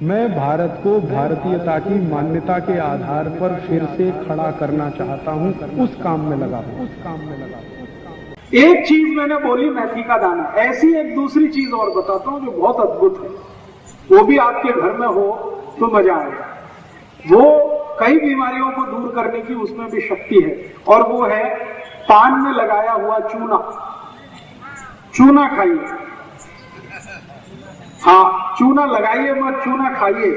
मैं भारत को भारतीयता की मान्यता के आधार पर फिर से खड़ा करना चाहता हूं, उस काम में लगा हूं। एक चीज मैंने बोली मेथी का दाना, ऐसी एक दूसरी चीज और बताता हूं जो बहुत अद्भुत है, वो भी आपके घर में हो तो मजा आएगा। वो कई बीमारियों को दूर करने की उसमें भी शक्ति है, और वो है पान में लगाया हुआ चूना। चूना खाइए, हाँ चूना लगाइए मत, चूना खाइए।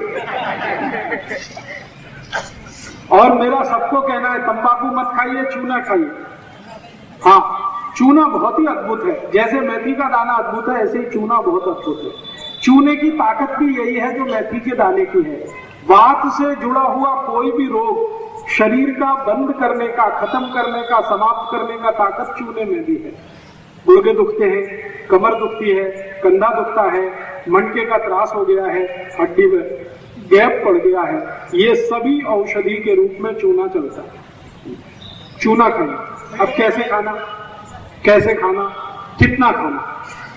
और मेरा सबको कहना है तंबाकू मत खाइए, चूना खाइए। हाँ, चूना बहुत ही अद्भुत है, जैसे मेथी का दाना अद्भुत है ऐसे ही चूना बहुत अद्भुत है। चूने की ताकत भी यही है जो मेथी के दाने की है। वात से जुड़ा हुआ कोई भी रोग शरीर का बंद करने का, खत्म करने का, समाप्त करने का ताकत चूने में भी है। गुर्दे दुखते हैं, कमर दुखती है, कंधा दुखता है, मणके का त्रास हो गया है, हड्डी में गैप पड़ गया है, ये सभी औषधि के रूप में चूना चलता है। चूना खाना। अब कैसे खाना, कैसे खाना, कितना खाना?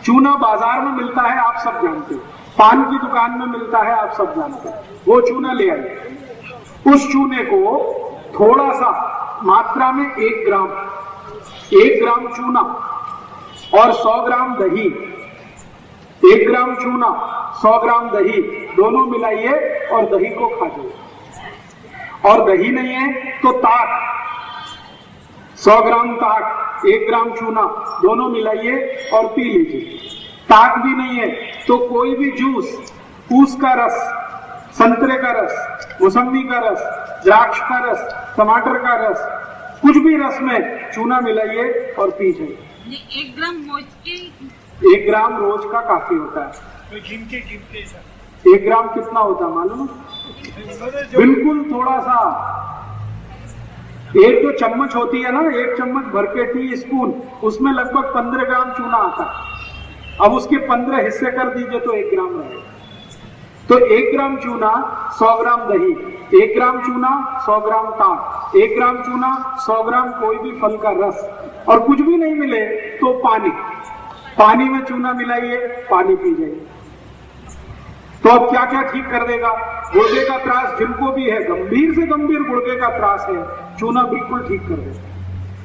चूना बाजार में मिलता है, आप सब जानते हैं। पान की दुकान में मिलता है, आप सब जानते हैं। वो चूना ले आइए। उस चूने को थोड़ा सा मात्रा में 1 ग्राम चूना और 100 ग्राम दही, 1 ग्राम चूना 100 ग्राम दही दोनों मिलाइए और दही को खा जाइए। और दही नहीं है तो ताक, 100 ग्राम ताक, 1 ग्राम चूना दोनों मिलाइए और पी लीजिए। ताक भी नहीं है तो कोई भी जूस, ऊस का रस, संतरे का रस, मौसम्बी का रस, द्राक्ष का रस, टमाटर का रस, कुछ भी रस में चूना मिलाइए और पी जाइए। 1 ग्राम रोज के, 1 ग्राम रोज का काफी होता है। तो गिन के 1 ग्राम कितना होता है मालूम? बिल्कुल थोड़ा सा, एक जो चम्मच होती है ना, 1 चम्मच भर के टी स्पून, उसमें लगभग 15 ग्राम चूना आता है। अब उसके 15 हिस्से कर दीजिए तो 1 ग्राम रहेगा। तो 1 ग्राम चूना 100 ग्राम दही, 1 ग्राम चूना 100 ग्राम ताक, 1 ग्राम चूना 100 ग्राम कोई भी फल का रस, और कुछ भी नहीं मिले तो पानी में चूना मिलाइए, पानी पी जाइए। तो अब क्या क्या ठीक कर देगा? गुर्दे का त्रास जिनको भी है, गंभीर से गंभीर गुर्दे का त्रास है, चूना बिल्कुल ठीक कर देगा।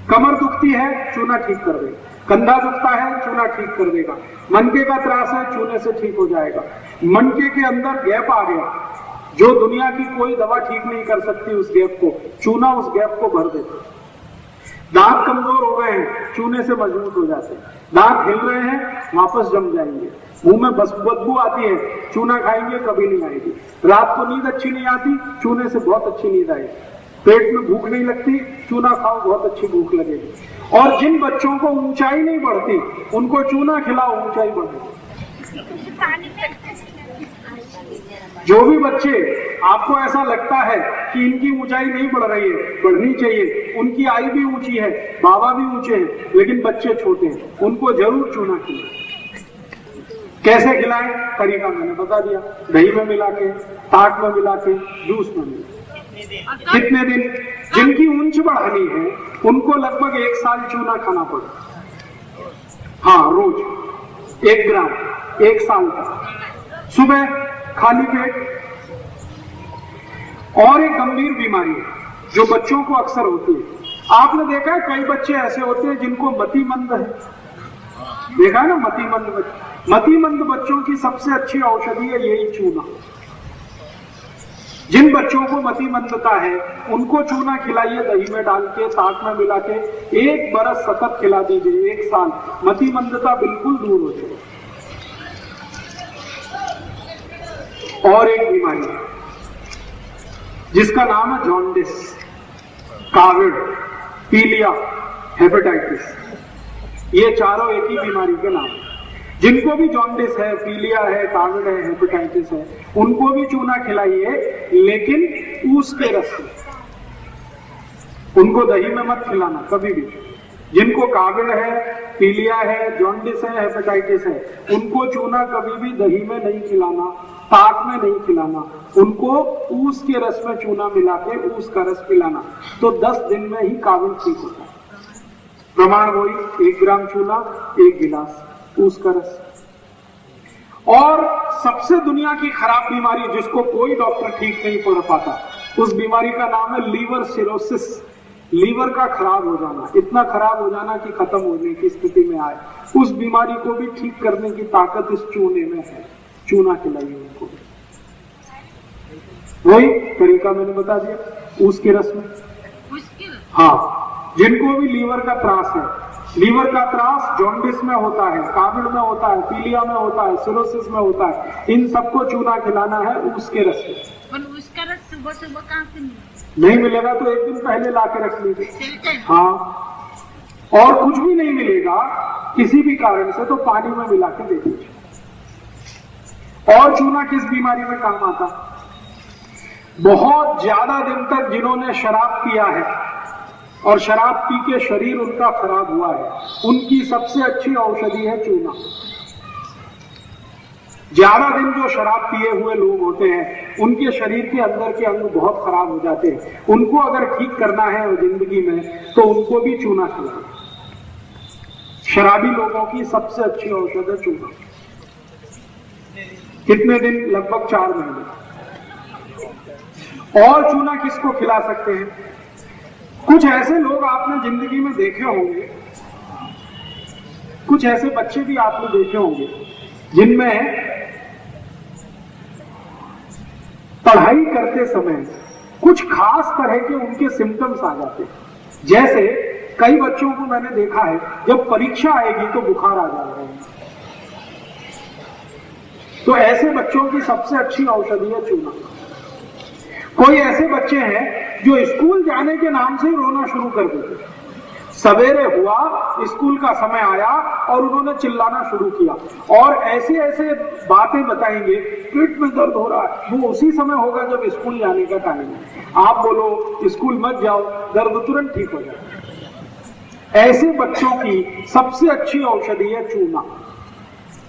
कमर दुखती है, चूना ठीक कर देगा। कंधा दुखता है, चूना ठीक कर देगा। मनके का त्रास है, चूने से ठीक हो जाएगा। मनके के अंदर गैप आ गया, जो दुनिया की कोई दवा ठीक नहीं कर सकती, उस गैप को चूना उस गैप को भर देता। दांत कमजोर हो गए हैं, चूने से मजबूत हो जाते हैं। दांत हिल रहे हैं, वापस जम जाएंगे। मुंह में बदबू आती है, चूना खाएंगे कभी नहीं आएगी। रात को नींद अच्छी नहीं आती, चूने से बहुत अच्छी नींद आएगी। पेट में भूख नहीं लगती, चूना खाओ, बहुत अच्छी भूख लगेगी। और जिन बच्चों को ऊंचाई नहीं बढ़ती, उनको चूना खिलाओ, ऊंचाई बढ़ेगी। जो भी बच्चे आपको ऐसा लगता है कि इनकी ऊंचाई नहीं बढ़ रही है, बढ़नी चाहिए, उनकी आयु भी ऊंची है, बाबा भी ऊंचे हैं, लेकिन बच्चे छोटे हैं, उनको जरूर चूना खिलाएं। कैसे खिलाएं? तरीका मैंने बता दिया। दही में मिला के, ताक में मिला के, जूस में मिला के। कितने दिन? जिनकी ऊंच बढ़ानी है उनको लगभग 1 साल चूना खाना पड़े। हाँ, रोज 1 ग्राम 1 साल तक, सुबह खाली पेट। और एक गंभीर बीमारी है जो बच्चों को अक्सर होती है। आपने देखा है कई बच्चे ऐसे होते हैं जिनको मतिमंद है, देखा है ना? मतिमंद बच्चों की सबसे अच्छी औषधि है यही चूना। जिन बच्चों को मतिमंदता है उनको चूना खिलाइए, दही में डाल के, ताक में मिला के, 1 बरस सतत खिला दीजिए, 1 साल, मतिमंदता बिल्कुल दूर हो जाएगी। और एक बीमारी जिसका नाम है जॉन्डिस, काविड, पीलिया, हेपेटाइटिस, ये चारों एक ही बीमारी के नाम है। जिनको भी जॉन्डिस है, पीलिया है, काविड है, हेपेटाइटिस है, उनको भी चूना खिलाइए, लेकिन ऊस के रस में। उनको दही में मत खिलाना कभी भी। जिनको काविड है, पीलिया है, जॉन्डिस है, हेपेटाइटिस है, उनको चूना कभी भी दही में नहीं खिलाना, ताक में नहीं खिलाना। उनको ऊस के रस में चूना मिला के ऊस का रस पिलाना, तो 10 दिन में ही काविड ठीक होता है। प्रमाण वही, 1 ग्राम चूना, 1 गिलास ऊस का रस। और सबसे दुनिया की खराब बीमारी जिसको कोई डॉक्टर ठीक नहीं पढ़ पाता, उस बीमारी का नाम है लीवर सिरोसिस। लीवर का खराब हो जाना, इतना खराब हो जाना कि खत्म होने की स्थिति में आए, उस बीमारी को भी ठीक करने की ताकत इस चूने में है। चूना खिलाइए उनको, वही तरीका मैंने बता दिया उसके रस में। हाँ, जिनको भी लीवर का त्रास है, लीवर का त्रास जॉन्डिस में होता है, काविड़ में होता है, पीलिया में होता है, सिरोसिस में होता है, इन सबको चूना खिलाना है उसके रस में। पर उसका रस सुबह सुबह कहाँ से मिलेगा? नहीं मिलेगा तो एक दिन पहले ला के रख लीजिए। हाँ, और कुछ भी नहीं मिलेगा किसी भी कारण से तो पानी में मिला के दे दीजिए। और चूना किस बीमारी में काम आता? बहुत ज्यादा दिन तक जिन्होंने शराब पिया है और शराब पी के शरीर उनका खराब हुआ है, उनकी सबसे अच्छी औषधि है चूना। ज्यादा दिन जो शराब पिए हुए लोग होते हैं, उनके शरीर के अंदर के अंग बहुत खराब हो जाते हैं, उनको अगर ठीक करना है जिंदगी में तो उनको भी चूना खिलाएं। शराबी लोगों की सबसे अच्छी औषध है चूना। कितने दिन? लगभग 4 महीने। और चूना किसको खिला सकते हैं? कुछ ऐसे लोग आपने जिंदगी में देखे होंगे, कुछ ऐसे बच्चे भी आपने देखे होंगे जिनमें पढ़ाई करते समय कुछ खास तरह के उनके सिम्टम्स आ जाते हैं। जैसे कई बच्चों को मैंने देखा है, जब परीक्षा आएगी तो बुखार आ जाएगा। तो ऐसे बच्चों की सबसे अच्छी औषधि है चूना। कोई ऐसे बच्चे हैं जो स्कूल जाने के नाम से रोना शुरू कर देते। सवेरे हुआ, स्कूल का समय आया और उन्होंने चिल्लाना शुरू किया और ऐसे ऐसे बातें बताएंगे, पेट में दर्द हो रहा है। वो उसी समय होगा जब स्कूल जाने का टाइम है। आप बोलो स्कूल मत जाओ, दर्द तुरंत ठीक हो जाए। ऐसे बच्चों की सबसे अच्छी औषधि है चूना।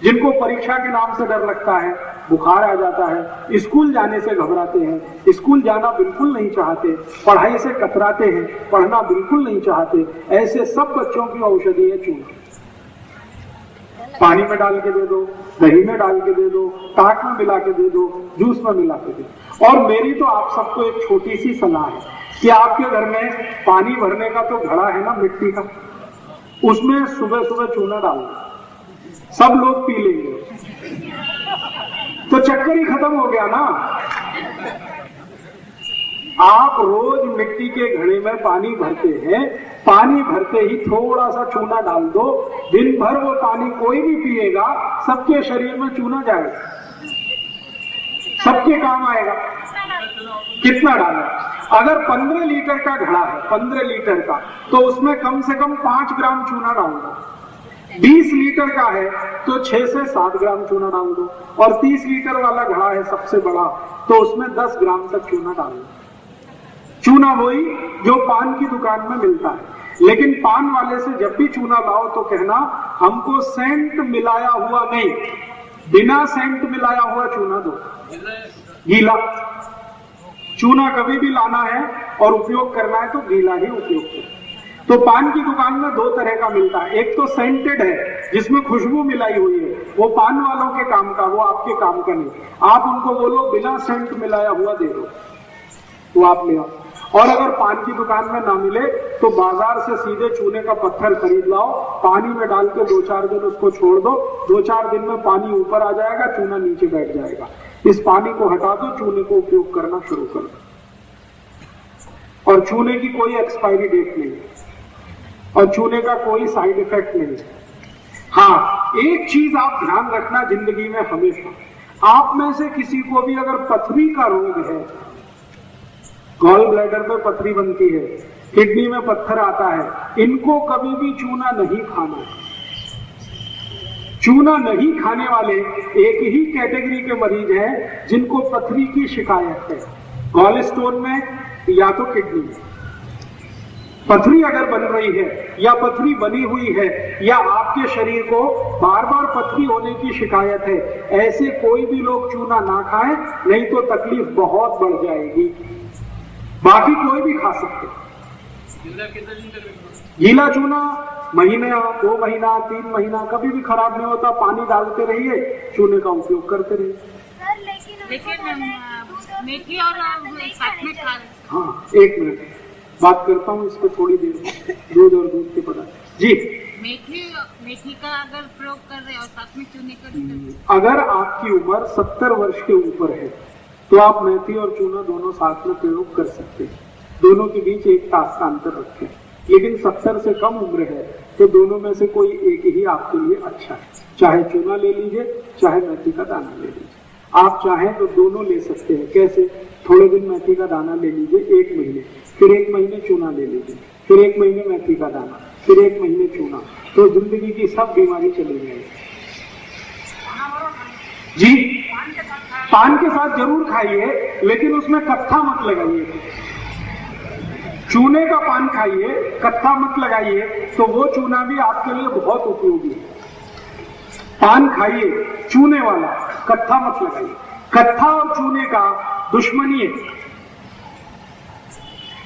जिनको परीक्षा के नाम से डर लगता है, बुखार आ जाता है, स्कूल जाने से घबराते हैं, स्कूल जाना बिल्कुल नहीं चाहते, पढ़ाई से कतराते हैं, पढ़ना बिल्कुल नहीं चाहते, ऐसे सब बच्चों की औषधि है चूना। पानी में डाल के दे दो, दही में डाल के दे दो, ताक में मिला के दे दो, जूस में मिला के दे दो। और मेरी तो आप सबको एक छोटी सी सलाह है कि आपके घर में पानी भरने का तो घड़ा है ना मिट्टी का, उसमें सुबह सुबह चूना डाल दो, सब लोग पी लेंगे तो चक्कर ही खत्म हो गया ना। आप रोज मिट्टी के घड़े में पानी भरते हैं, पानी भरते ही थोड़ा सा चूना डाल दो, दिन भर वो पानी कोई भी पिएगा, सबके शरीर में चूना जाएगा, सबके काम आएगा। कितना डालें? अगर 15 लीटर का घड़ा है, 15 लीटर का, तो उसमें कम से कम 5 ग्राम चूना डाल दो। 20 लीटर का है तो 6 से 7 ग्राम चूना डाल दो, और 30 लीटर वाला घड़ा है सबसे बड़ा, तो उसमें 10 ग्राम तक चूना डाल दो। चूना वही जो पान की दुकान में मिलता है, लेकिन पान वाले से जब भी चूना लाओ तो कहना हमको सेंट मिलाया हुआ नहीं, बिना सेंट मिलाया हुआ चूना दो, गीला। चूना कभी भी लाना है और उपयोग करना है तो गीला ही उपयोग करो। तो पान की दुकान में 2 तरह का मिलता है, एक तो सेंटेड है जिसमें खुशबू मिलाई हुई है, वो पान वालों के काम का, वो आपके काम का नहीं। आप उनको बोलो बिना सेंट मिलाया हुआ दे दो, वो आप ले आओ। और अगर पान की दुकान में ना मिले तो बाजार से सीधे चूने का पत्थर खरीद लाओ, पानी में डाल के 2-4 दिन उसको छोड़ दो, 2-4 दिन में पानी ऊपर आ जाएगा, चूना नीचे बैठ जाएगा। इस पानी को हटा दो, चूने को उपयोग करना शुरू कर दो। और चूने की कोई एक्सपायरी डेट नहीं है और चूने का कोई साइड इफेक्ट नहीं है। हाँ, एक चीज आप ध्यान रखना जिंदगी में हमेशा, आप में से किसी को भी अगर पथरी का रोग है, गॉल ब्लैडर पे पथरी बनती है, किडनी में पत्थर आता है, इनको कभी भी चूना नहीं खाना है। चूना नहीं खाने वाले एक ही कैटेगरी के मरीज हैं जिनको पथरी की शिकायत है, गॉल स्टोन में या तो किडनी में। पथरी अगर बन रही है या पथरी बनी हुई है या आपके शरीर को बार बार पथरी होने की शिकायत है, ऐसे कोई भी लोग चूना ना खाएं, नहीं तो तकलीफ बहुत बढ़ जाएगी। बाकी कोई भी खा सकते। गीला चूना महीने 2 महीना 3 महीना कभी भी खराब नहीं होता, पानी डालते रहिए, चूने का उपयोग करते रहिए। लेकिन मेथी और साथ में खा रहे। हाँ, 1 मिनट बात करता हूँ इस पर थोड़ी देर, दूध और दूध के पदार्थ। जी, मेथी का अगर प्रयोग कर रहे और साथ में चूने का, अगर आपकी उम्र 70 वर्ष के ऊपर है तो आप मेथी और चूना दोनों साथ में प्रयोग कर सकते हैं। दोनों के बीच 1 तास का अंतर रखें। लेकिन 70 से कम उम्र है तो दोनों में से कोई एक ही आपके लिए अच्छा है। चाहे चूना ले लीजिए, चाहे मेथी का दाना ले लीजिए। आप चाहें तो दोनों ले सकते हैं। कैसे? थोड़े दिन मेथी का दाना ले लीजिए 1 महीने, फिर 1 महीने चूना ले लीजिए, फिर 1 महीने मेथी का दाना, फिर 1 महीने चूना, तो जिंदगी की सब बीमारी चली जाएगी। जी, पान के साथ जरूर खाइए, लेकिन उसमें कत्था मत लगाइए। चूने का पान खाइए, कत्था मत लगाइए, तो वो चूना भी आपके लिए बहुत उपयोगी है। पान खाइए चूने वाला, कत्था मत लगाइए। कत्था और चूने का दुश्मनी है,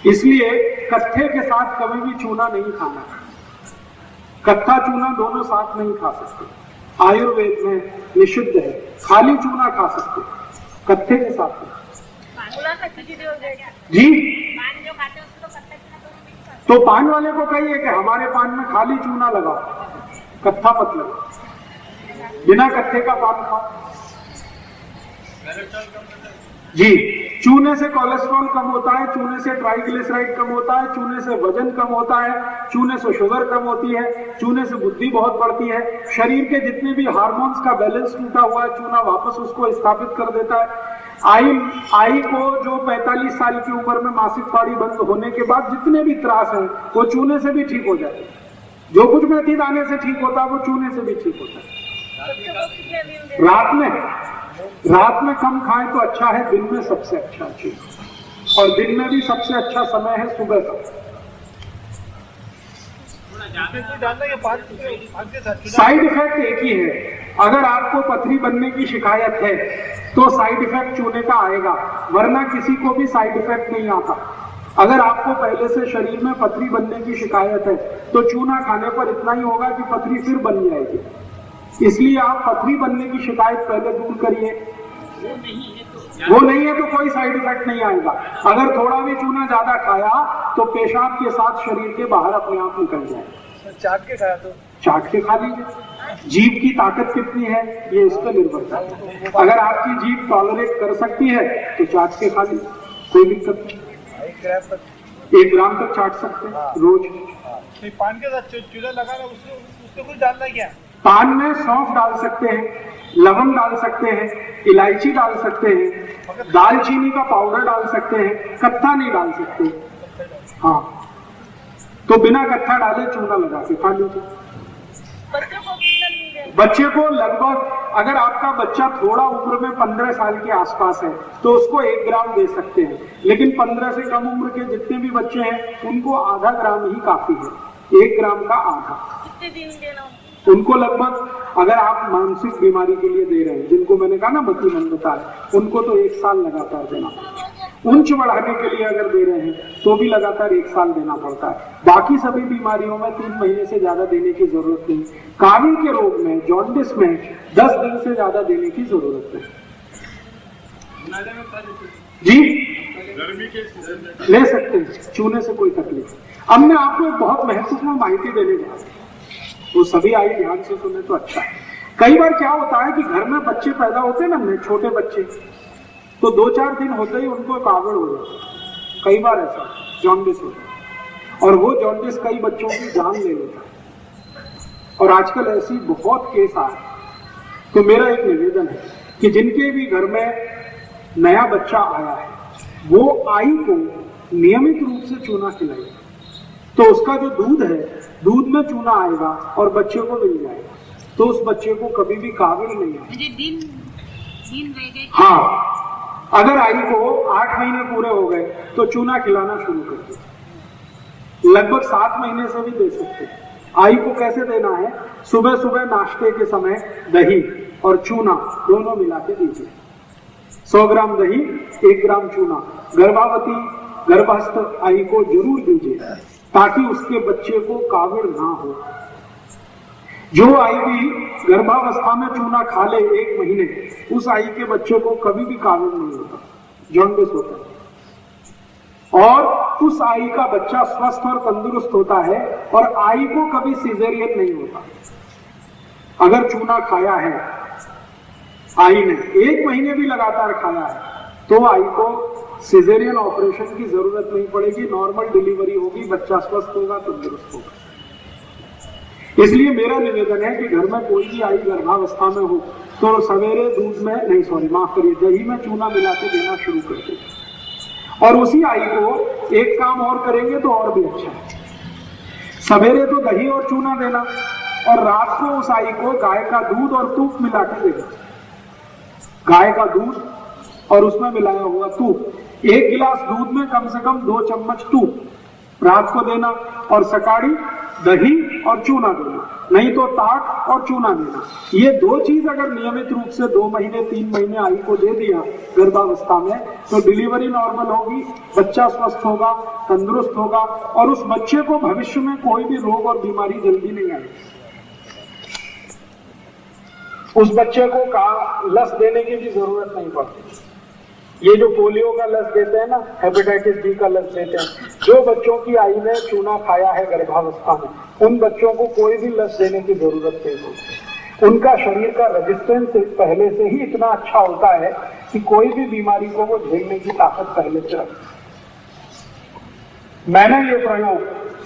इसलिए कत्थे के साथ कभी भी चूना नहीं खाना। कत्था चूना दोनों साथ नहीं खा सकते। आयुर्वेद में निषिद्ध है, खाली चूना खा सकते, कत्थे के साथ नहीं। जी, तो पान वाले को कहिए कि हमारे पान में खाली चूना लगा, कत्था मत लगा, बिना कत्थे का पान खाओ। जी, चूने से कोलेस्ट्रॉल कम होता है, चूने से ट्राइग्लिसराइड कम होता है, चूने से वजन कम होता है, चूने से शुगर कम होती है, चूने से बुद्धि बहुत बढ़ती है। शरीर के जितने भी हार्मोन्स का बैलेंस टूटा हुआ है, चूना वापस उसको स्थापित कर देता है। आई को जो 45 साल की उम्र में मासिक पारी बंद होने के बाद जितने भी त्रास है वो चूने से भी ठीक हो जाते हैं। जो कुछ मेथी दाने से ठीक होता है वो चूने से भी ठीक होता है। रात में कम खाएं तो अच्छा है, दिन में सबसे अच्छा चीज, और दिन में भी सबसे अच्छा समय है सुबह का। साइड इफेक्ट एक ही है। अगर आपको पथरी बनने की शिकायत है तो साइड इफेक्ट चूने का आएगा, वरना किसी को भी साइड इफेक्ट नहीं आता। अगर आपको पहले से शरीर में पथरी बनने की शिकायत है तो चूना खाने पर इतना ही होगा कि पथरी फिर बन जाएगी। इसलिए आप पथरी बनने की शिकायत पहले दूर करिए। वो नहीं है तो कोई साइड इफेक्ट नहीं आएगा। अगर थोड़ा भी चूना ज्यादा खाया तो पेशाब के साथ शरीर के बाहर अपने आप निकल जाए। चाट के खाया तो चाट के खा लीजिए। जीभ की ताकत कितनी है ये इस पर निर्भर करता है। अगर आपकी जीभ टॉलरेट कर सकती है तो चाट के खा लीजिए, कोई दिक्कत नहीं। 1 ग्राम तक चाट सकते हैं रोज। पान के साथ चूल्हा लगाना, उसमें कुछ डालना क्या? पान में सौंफ डाल सकते हैं, लवंग डाल सकते हैं, इलायची डाल सकते हैं, दालचीनी का पाउडर डाल सकते हैं, कत्था नहीं डाल सकते। हाँ, तो बिना कत्था डाले चूना लगा के खा लीजिए। बच्चे को लगभग, अगर आपका बच्चा थोड़ा उम्र में 15 साल के आसपास है तो उसको 1 ग्राम दे सकते हैं, लेकिन 15 से कम उम्र के जितने भी बच्चे हैं उनको आधा ग्राम ही काफी है। 1 ग्राम का आधा। कितने दिन देना? उनको लगभग, अगर आप मानसिक बीमारी के लिए दे रहे हैं, जिनको मैंने कहा ना मतिमंद बताया, उनको तो 1 साल लगातार देना। ऊंच बढ़ाने के लिए अगर दे रहे हैं तो भी लगातार 1 साल देना पड़ता है। बाकी सभी बीमारियों में 3 महीने से ज्यादा देने की जरूरत नहीं। कावी के रोग में, जॉन्डिस में 10 दिन से ज्यादा देने की जरूरत है। जी, ले सकते हैं, चूने से कोई तकलीफ। अब मैं आपको एक बहुत महत्वपूर्ण माहिती देने जा रहा हूं, वो सभी आई ध्यान से सुने तो अच्छा है। कई बार क्या होता है कि घर में बच्चे पैदा होते हैं ना, छोटे बच्चे, तो 2-4 दिन होते ही उनको कावड़ हो जाता है। कई बार ऐसा जॉन्डिस होता है, और वो जॉन्डिस कई बच्चों की जान ले लेता है, और आजकल ऐसी बहुत केस आ रहे। तो मेरा एक निवेदन है कि जिनके भी घर में नया बच्चा आया है वो आई को नियमित रूप से चूना खिलाए, तो उसका जो दूध है, दूध में चूना आएगा और बच्चे को मिल जाएगा, तो उस बच्चे को कभी भी काबिल नहीं है। दिन रह गए। हाँ, अगर आई को 8 महीने पूरे हो गए तो चूना खिलाना शुरू कर दो। लगभग 7 महीने से भी दे सकते हैं। आई को कैसे देना है? सुबह सुबह नाश्ते के समय दही और चूना दोनों मिला के दीजिए। 100 ग्राम दही, 1 ग्राम चूना गर्भवती गर्भस्थ आई को जरूर दीजिए। ताकि उसके बच्चे को काविड़ ना हो। जो आई भी गर्भावस्था में चूना खा ले 1 महीने, उस आई के बच्चे को कभी भी काविड़ नहीं होता, जॉन्डिस होता है। और उस आई का बच्चा स्वस्थ और तंदुरुस्त होता है, और आई को कभी सिजेरियन नहीं होता। अगर चूना खाया है आई ने, 1 महीने भी लगातार खाया है, तो आई को सिजेरियन ऑपरेशन की जरूरत नहीं पड़ेगी, नॉर्मल डिलीवरी होगी, बच्चा स्वस्थ होगा, तंदुरुस्त होगा। इसलिए मेरा निवेदन है कि घर में कोई भी आई गर्भावस्था में हो तो सवेरे दूध में नहीं, सॉरी माफ करिए, दही में चूना मिला के देना शुरू कर दें। और उसी आई को एक काम और करेंगे तो और भी अच्छा है। सवेरे तो दही और चूना देना, और रात को उस आई को गाय का दूध और तूप मिला के देना। गाय का दूध और उसमें मिलाया हुआ तूप, 1 गिलास दूध में कम से कम 2 चम्मच तूप रात को देना, और सकाड़ी दही और चूना देना, नहीं तो ताक और चूना देना। ये 2 चीज अगर नियमित रूप से 2 महीने 3 महीने आई को दे दिया गर्भावस्था में, तो डिलीवरी नॉर्मल होगी, बच्चा स्वस्थ होगा, तंदुरुस्त होगा, और उस बच्चे को भविष्य में कोई भी रोग और बीमारी जल्दी नहीं आएगी। उस बच्चे को लस देने की भी जरूरत नहीं पड़ती। ये जो पोलियो का लस देते हैं ना, हेपेटाइटिस बी का लस देते हैं, जो बच्चों की आई ने चूना खाया है गर्भावस्था में, उन बच्चों को कोई भी लस देने की जरूरत नहीं होती। उनका शरीर का रेजिस्टेंस पहले से ही इतना अच्छा होता है कि कोई भी बीमारी को वो झेलने की ताकत पहले से रखते हैं। मैंने ये प्रयोग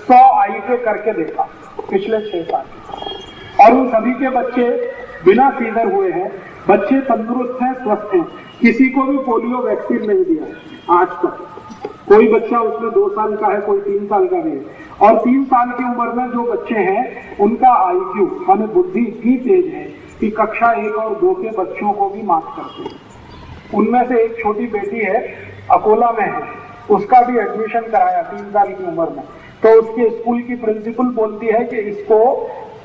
100 आई पे करके देखा पिछले 6 साल, और उन सभी के बच्चे बिना सीजर हुए हैं, बच्चे तंदुरुस्त हैं, स्वस्थ हैं। किसी को भी पोलियो वैक्सीन नहीं दिया आज तक। कोई बच्चा उसमें 2 साल का है, कोई 3 साल का भी है। और 3 साल की उम्र में जो बच्चे हैं, उनका IQ माने बुद्धि इतनी तेज है कि कक्षा 1 और 2 के बच्चों को भी मात करते हैं। उनमें से एक छोटी बेटी है, अकोला में है, उसका भी एडमिशन कराया 3 साल की उम्र में, तो उसके स्कूल की प्रिंसिपल बोलती है कि इसको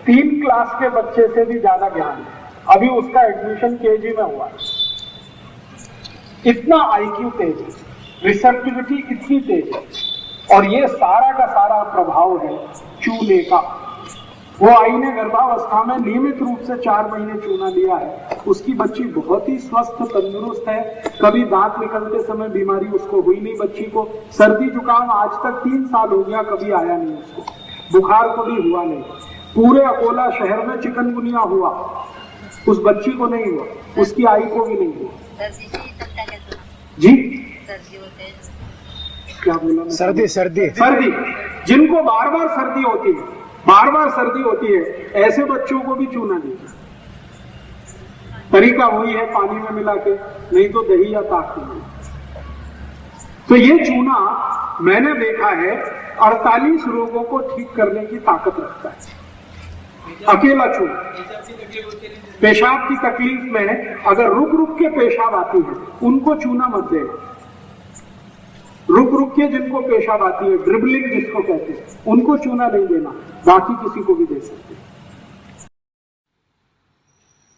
3 क्लास के बच्चे से भी ज्यादा ज्ञान है। अभी उसका एडमिशन KG में हुआ है। इतना IQ तेज है, रिसेप्टिविटी इतनी तेज है, और ये सारा का सारा प्रभाव है चूने का। वो आई ने गर्भावस्था में नियमित रूप से 4 महीने चूना लिया है, उसकी बच्ची बहुत ही स्वस्थ तंदुरुस्त है, कभी दांत निकलते समय बीमारी उसको हुई नहीं। बच्ची को सर्दी जुकाम आज तक 3 साल हो गया, कभी आया नहीं उसको, बुखार को भी हुआ नहीं। पूरे अकोला शहर में चिकनगुनिया हुआ, उस बच्ची को नहीं हुआ, उसकी आई को भी नहीं हुआ। जी क्या बोला? सर्दी जिनको बार बार सर्दी होती है, ऐसे बच्चों को भी चूना दीजिए। तरीका वही है, पानी में मिला के, नहीं तो दही या ताक में। तो ये चूना मैंने देखा है 48 रोगों को ठीक करने की ताकत रखता है, अकेला चूना। पेशाब की तकलीफ में अगर रुक रुक के पेशाब आती है, उनको चूना मत देना। रुक रुक के जिनको पेशाब आती है, ड्रिबलिंग जिसको कहते हैं, उनको चूना नहीं देना, बाकी किसी को भी दे सकते हैं।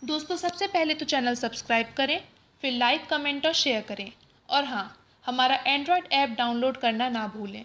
दोस्तों, सबसे पहले तो चैनल सब्सक्राइब करें, फिर लाइक, कमेंट और शेयर करें, और हाँ, हमारा एंड्रॉयड ऐप डाउनलोड करना ना भूलें।